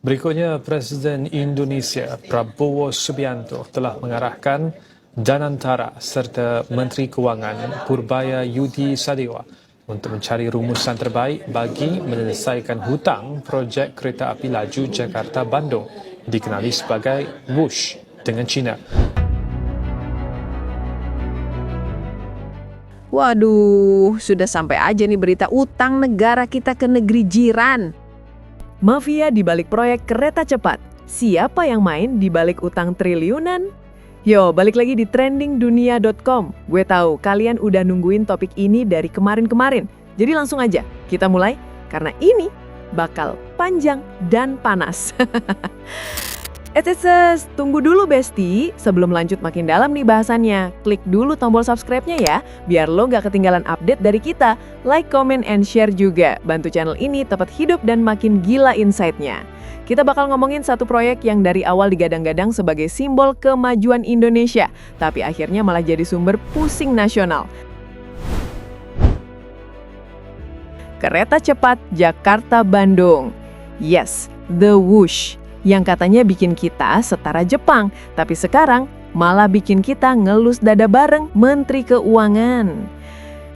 Berikutnya, Presiden Indonesia Prabowo Subianto telah mengarahkan Danantara serta Menteri Kewangan Purbaya Yudi Sadewa untuk mencari rumusan terbaik bagi menyelesaikan hutang projek kereta api laju Jakarta-Bandung dikenali sebagai WUSH dengan China. Waduh, sudah sampai aja nih berita utang negara kita ke negeri jiran. Mafia di balik proyek kereta cepat. Siapa yang main di balik utang triliunan? Yo, balik lagi di trendingdunia.com. Gue tahu kalian udah nungguin topik ini dari kemarin-kemarin. Jadi langsung aja, kita mulai karena ini bakal panjang dan panas. Tunggu dulu Besti, sebelum lanjut makin dalam nih bahasannya. Klik dulu tombol subscribe-nya ya, biar lo gak ketinggalan update dari kita. Like, comment, and share juga. Bantu channel ini tetap hidup dan makin gila insight-nya. Kita bakal ngomongin satu proyek yang dari awal digadang-gadang sebagai simbol kemajuan Indonesia, tapi akhirnya malah jadi sumber pusing nasional. Kereta cepat Jakarta-Bandung. Yes, the WUSH. Yang katanya bikin kita setara Jepang, tapi sekarang malah bikin kita ngelus dada bareng Menteri Keuangan.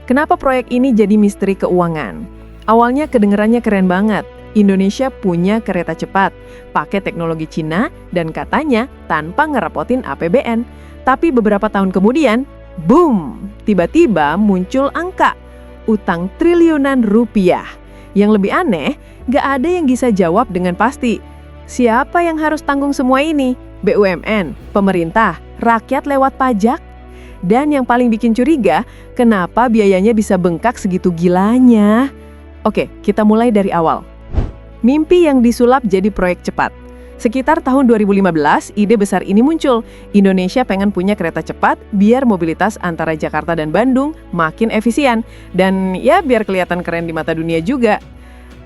Kenapa proyek ini jadi misteri keuangan? Awalnya kedengerannya keren banget. Indonesia punya kereta cepat, pakai teknologi Cina, dan katanya tanpa ngerepotin APBN. Tapi beberapa tahun kemudian, boom! Tiba-tiba muncul angka, utang triliunan rupiah. Yang lebih aneh, gak ada yang bisa jawab dengan pasti. Siapa yang harus tanggung semua ini? BUMN, pemerintah, rakyat lewat pajak? Dan yang paling bikin curiga, kenapa biayanya bisa bengkak segitu gilanya? Oke, kita mulai dari awal. Mimpi yang disulap jadi proyek cepat. Sekitar tahun 2015, ide besar ini muncul. Indonesia pengen punya kereta cepat biar mobilitas antara Jakarta dan Bandung makin efisien. Dan ya biar kelihatan keren di mata dunia juga.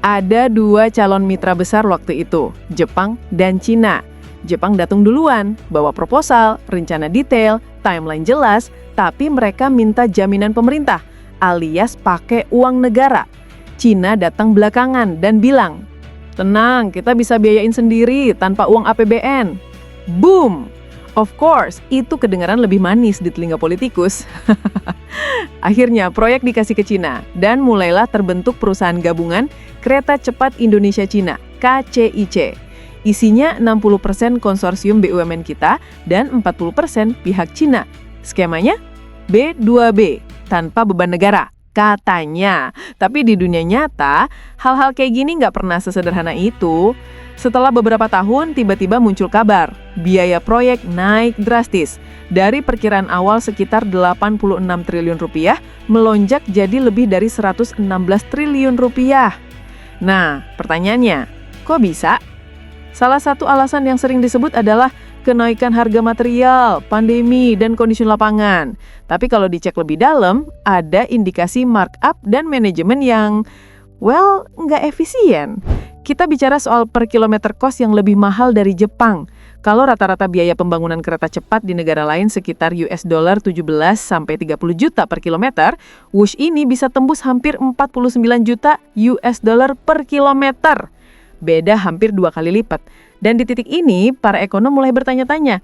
Ada dua calon mitra besar waktu itu, Jepang dan Cina. Jepang datang duluan, bawa proposal, rencana detail, timeline jelas, tapi mereka minta jaminan pemerintah, alias pakai uang negara. Cina datang belakangan dan bilang, tenang, kita bisa biayain sendiri tanpa uang APBN. Boom! Of course, itu kedengaran lebih manis di telinga politikus. Akhirnya proyek dikasih ke Cina dan mulailah terbentuk perusahaan gabungan Kereta Cepat Indonesia-Cina, KCIC. Isinya 60% konsorsium BUMN kita dan 40% pihak Cina. Skemanya B2B, tanpa beban negara. Katanya, tapi di dunia nyata, hal-hal kayak gini nggak pernah sesederhana itu. Setelah beberapa tahun, tiba-tiba muncul kabar, biaya proyek naik drastis. Dari perkiraan awal sekitar 86 triliun rupiah, melonjak jadi lebih dari 116 triliun rupiah. Nah, pertanyaannya, kok bisa? Salah satu alasan yang sering disebut adalah kenaikan harga material, pandemi, dan kondisi lapangan. Tapi kalau dicek lebih dalam, ada indikasi markup dan manajemen yang, nggak efisien. Kita bicara soal per kilometer cost yang lebih mahal dari Jepang. Kalau rata-rata biaya pembangunan kereta cepat di negara lain sekitar US dollar 17-30 juta per kilometer, WUSH ini bisa tembus hampir 49 juta US dollar per kilometer. Beda hampir 2 kali lipat. Dan di titik ini, para ekonom mulai bertanya-tanya,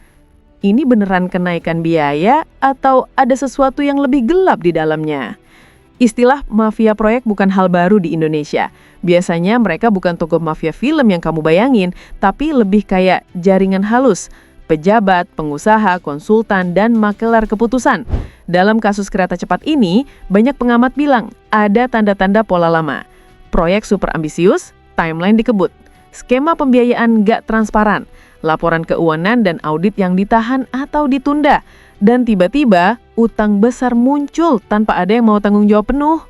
ini beneran kenaikan biaya atau ada sesuatu yang lebih gelap di dalamnya? Istilah mafia proyek bukan hal baru di Indonesia. Biasanya mereka bukan tokoh mafia film yang kamu bayangin, tapi lebih kayak jaringan halus, pejabat, pengusaha, konsultan, dan makelar keputusan. Dalam kasus kereta cepat ini, banyak pengamat bilang ada tanda-tanda pola lama. Proyek super ambisius, timeline dikebut. Skema pembiayaan gak transparan, laporan keuangan dan audit yang ditahan atau ditunda. Dan tiba-tiba, utang besar muncul tanpa ada yang mau tanggung jawab penuh.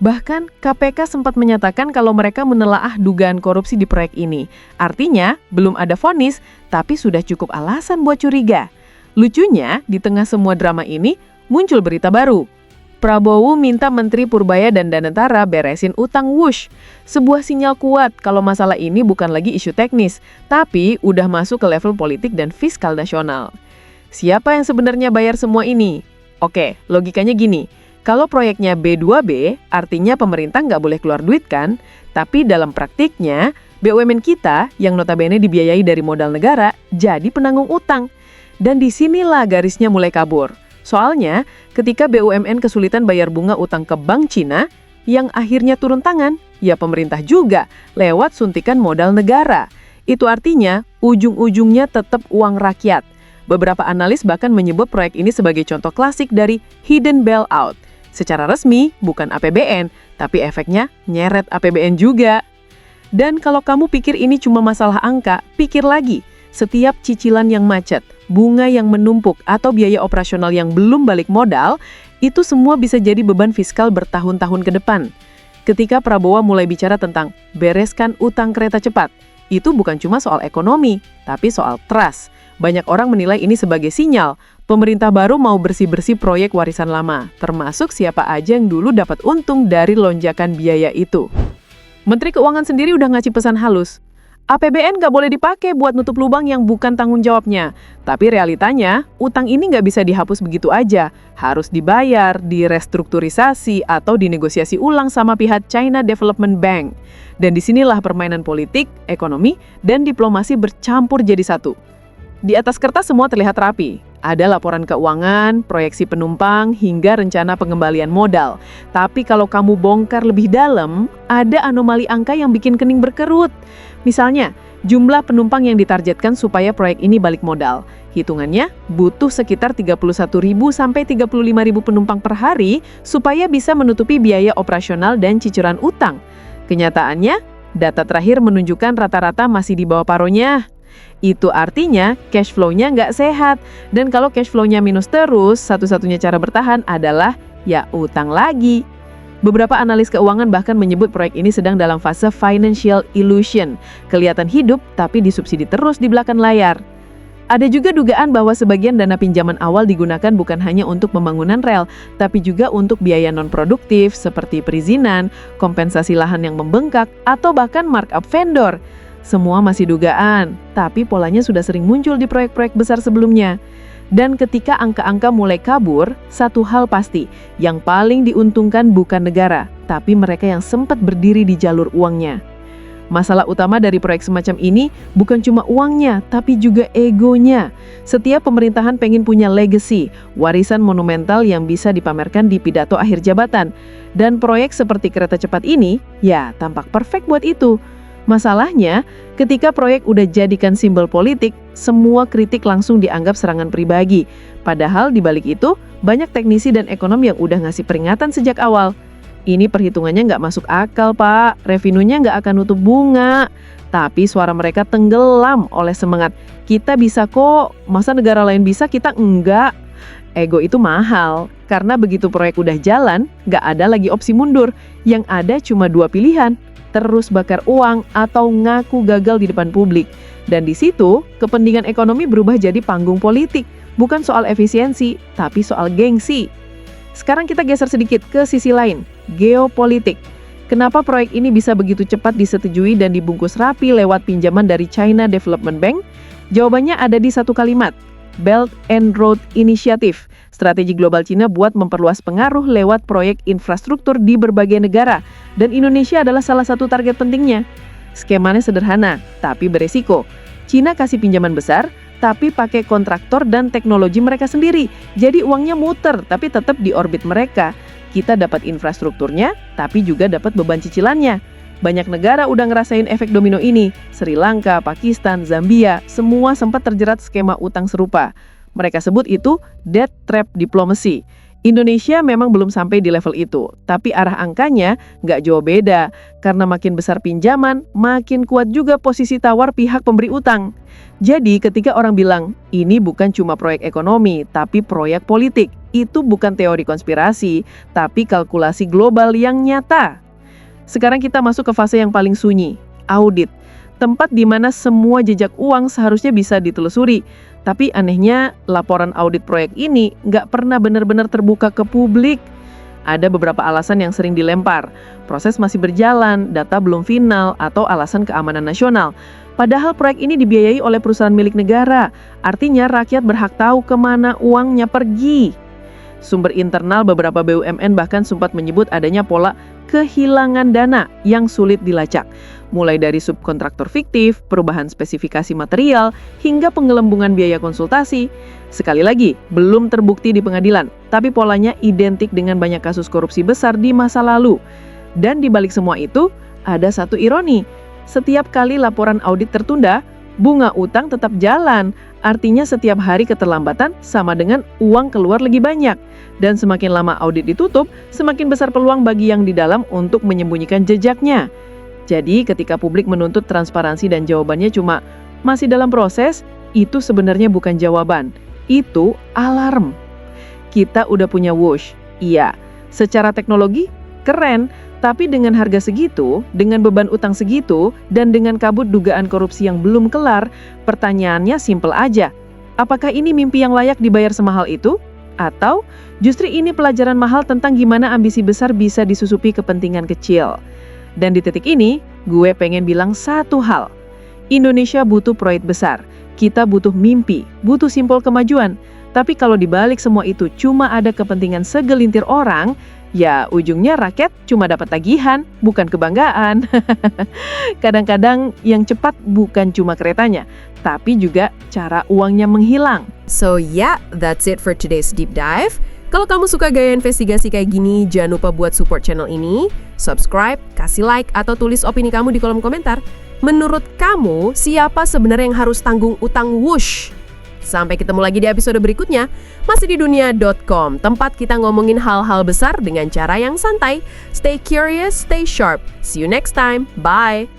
Bahkan, KPK sempat menyatakan kalau mereka menelaah dugaan korupsi di proyek ini. Artinya, belum ada vonis, tapi sudah cukup alasan buat curiga. Lucunya, di tengah semua drama ini, muncul berita baru. Prabowo minta Menteri Purbaya dan Danantara beresin utang WUSH. Sebuah sinyal kuat kalau masalah ini bukan lagi isu teknis, tapi udah masuk ke level politik dan fiskal nasional. Siapa yang sebenarnya bayar semua ini? Oke, logikanya gini. Kalau proyeknya B2B, artinya pemerintah nggak boleh keluar duit kan? Tapi dalam praktiknya, BUMN kita yang notabene dibiayai dari modal negara jadi penanggung utang. Dan disinilah garisnya mulai kabur. Soalnya ketika BUMN kesulitan bayar bunga utang ke Bank Cina, yang akhirnya turun tangan, ya pemerintah juga lewat suntikan modal negara. Itu artinya ujung-ujungnya tetap uang rakyat. Beberapa analis bahkan menyebut proyek ini sebagai contoh klasik dari hidden bailout. Secara resmi bukan APBN, tapi efeknya nyeret APBN juga. Dan kalau kamu pikir ini cuma masalah angka, pikir lagi. Setiap cicilan yang macet, bunga yang menumpuk, atau biaya operasional yang belum balik modal, itu semua bisa jadi beban fiskal bertahun-tahun ke depan. Ketika Prabowo mulai bicara tentang bereskan utang kereta cepat, itu bukan cuma soal ekonomi, tapi soal trust. Banyak orang menilai ini sebagai sinyal pemerintah baru mau bersih-bersih proyek warisan lama, termasuk siapa aja yang dulu dapat untung dari lonjakan biaya itu. Menteri Keuangan sendiri udah ngasih pesan halus. APBN nggak boleh dipakai buat nutup lubang yang bukan tanggung jawabnya. Tapi realitanya, utang ini nggak bisa dihapus begitu aja. Harus dibayar, direstrukturisasi, atau dinegosiasi ulang sama pihak China Development Bank. Dan disinilah permainan politik, ekonomi, dan diplomasi bercampur jadi satu. Di atas kertas semua terlihat rapi. Ada laporan keuangan, proyeksi penumpang, hingga rencana pengembalian modal. Tapi kalau kamu bongkar lebih dalam, ada anomali angka yang bikin kening berkerut. Misalnya, jumlah penumpang yang ditargetkan supaya proyek ini balik modal. Hitungannya, butuh sekitar 31.000 sampai 35.000 penumpang per hari supaya bisa menutupi biaya operasional dan cicilan utang. Kenyataannya, data terakhir menunjukkan rata-rata masih di bawah paronya. Itu artinya cash flow-nya nggak sehat. Dan kalau cash flow-nya minus terus, satu-satunya cara bertahan adalah ya utang lagi. Beberapa analis keuangan bahkan menyebut proyek ini sedang dalam fase financial illusion. Kelihatan hidup tapi disubsidi terus di belakang layar. Ada juga dugaan bahwa sebagian dana pinjaman awal digunakan bukan hanya untuk pembangunan rel, tapi juga untuk biaya non-produktif seperti perizinan, kompensasi lahan yang membengkak, atau bahkan markup vendor. Semua masih dugaan, tapi polanya sudah sering muncul di proyek-proyek besar sebelumnya. Dan ketika angka-angka mulai kabur, satu hal pasti, yang paling diuntungkan bukan negara, tapi mereka yang sempat berdiri di jalur uangnya. Masalah utama dari proyek semacam ini bukan cuma uangnya, tapi juga egonya. Setiap pemerintahan pengen punya legacy, warisan monumental yang bisa dipamerkan di pidato akhir jabatan. Dan proyek seperti kereta cepat ini, ya tampak perfect buat itu. Masalahnya, ketika proyek udah jadikan simbol politik, semua kritik langsung dianggap serangan pribadi. Padahal di balik itu, banyak teknisi dan ekonom yang udah ngasih peringatan sejak awal. Ini perhitungannya nggak masuk akal, Pak. Revenue-nya nggak akan nutup bunga. Tapi suara mereka tenggelam oleh semangat. Kita bisa kok, masa negara lain bisa, kita enggak. Ego itu mahal, karena begitu proyek udah jalan, nggak ada lagi opsi mundur. Yang ada cuma dua pilihan. Terus bakar uang atau ngaku gagal di depan publik. Dan di situ, kepentingan ekonomi berubah jadi panggung politik. Bukan soal efisiensi, tapi soal gengsi. Sekarang kita geser sedikit ke sisi lain, geopolitik. Kenapa proyek ini bisa begitu cepat disetujui dan dibungkus rapi lewat pinjaman dari China Development Bank? Jawabannya ada di satu kalimat, Belt and Road Initiative. Strategi global Cina buat memperluas pengaruh lewat proyek infrastruktur di berbagai negara. Dan Indonesia adalah salah satu target pentingnya. Skemanya sederhana, tapi beresiko. Cina kasih pinjaman besar, tapi pakai kontraktor dan teknologi mereka sendiri. Jadi uangnya muter, tapi tetap di orbit mereka. Kita dapat infrastrukturnya, tapi juga dapat beban cicilannya. Banyak negara udah ngerasain efek domino ini. Sri Lanka, Pakistan, Zambia, semua sempat terjerat skema utang serupa. Mereka sebut itu debt trap diplomacy. Indonesia memang belum sampai di level itu, tapi arah angkanya nggak jauh beda. Karena makin besar pinjaman, makin kuat juga posisi tawar pihak pemberi utang. Jadi ketika orang bilang, ini bukan cuma proyek ekonomi, tapi proyek politik. Itu bukan teori konspirasi, tapi kalkulasi global yang nyata. Sekarang kita masuk ke fase yang paling sunyi, audit. Tempat di mana semua jejak uang seharusnya bisa ditelusuri. Tapi anehnya, laporan audit proyek ini nggak pernah benar-benar terbuka ke publik. Ada beberapa alasan yang sering dilempar. Proses masih berjalan, data belum final, atau alasan keamanan nasional. Padahal proyek ini dibiayai oleh perusahaan milik negara. Artinya rakyat berhak tahu kemana uangnya pergi. Sumber internal beberapa BUMN bahkan sempat menyebut adanya pola kehilangan dana yang sulit dilacak. Mulai dari subkontraktor fiktif, perubahan spesifikasi material, hingga penggelembungan biaya konsultasi. Sekali lagi, belum terbukti di pengadilan, tapi polanya identik dengan banyak kasus korupsi besar di masa lalu. Dan di balik semua itu, ada satu ironi. Setiap kali laporan audit tertunda, bunga utang tetap jalan. Artinya setiap hari keterlambatan sama dengan uang keluar lebih banyak. Dan semakin lama audit ditutup, semakin besar peluang bagi yang di dalam untuk menyembunyikan jejaknya. Jadi ketika publik menuntut transparansi dan jawabannya cuma masih dalam proses, itu sebenarnya bukan jawaban. Itu alarm. Kita udah punya Whoosh. Iya, secara teknologi keren. Tapi dengan harga segitu, dengan beban utang segitu, dan dengan kabut dugaan korupsi yang belum kelar, pertanyaannya simpel aja. Apakah ini mimpi yang layak dibayar semahal itu? Atau justru ini pelajaran mahal tentang gimana ambisi besar bisa disusupi kepentingan kecil? Dan di titik ini, gue pengen bilang satu hal. Indonesia butuh proyek besar. Kita butuh mimpi, butuh simbol kemajuan. Tapi kalau dibalik semua itu cuma ada kepentingan segelintir orang, ya ujungnya rakyat cuma dapat tagihan, bukan kebanggaan. Kadang-kadang yang cepat bukan cuma keretanya, tapi juga cara uangnya menghilang. So yeah, that's it for today's deep dive. Kalau kamu suka gaya investigasi kayak gini, jangan lupa buat support channel ini, subscribe, kasih like, atau tulis opini kamu di kolom komentar. Menurut kamu, siapa sebenarnya yang harus tanggung utang Whoosh? Sampai ketemu lagi di episode berikutnya, masih di dunia.com, tempat kita ngomongin hal-hal besar dengan cara yang santai. Stay curious, stay sharp. See you next time. Bye!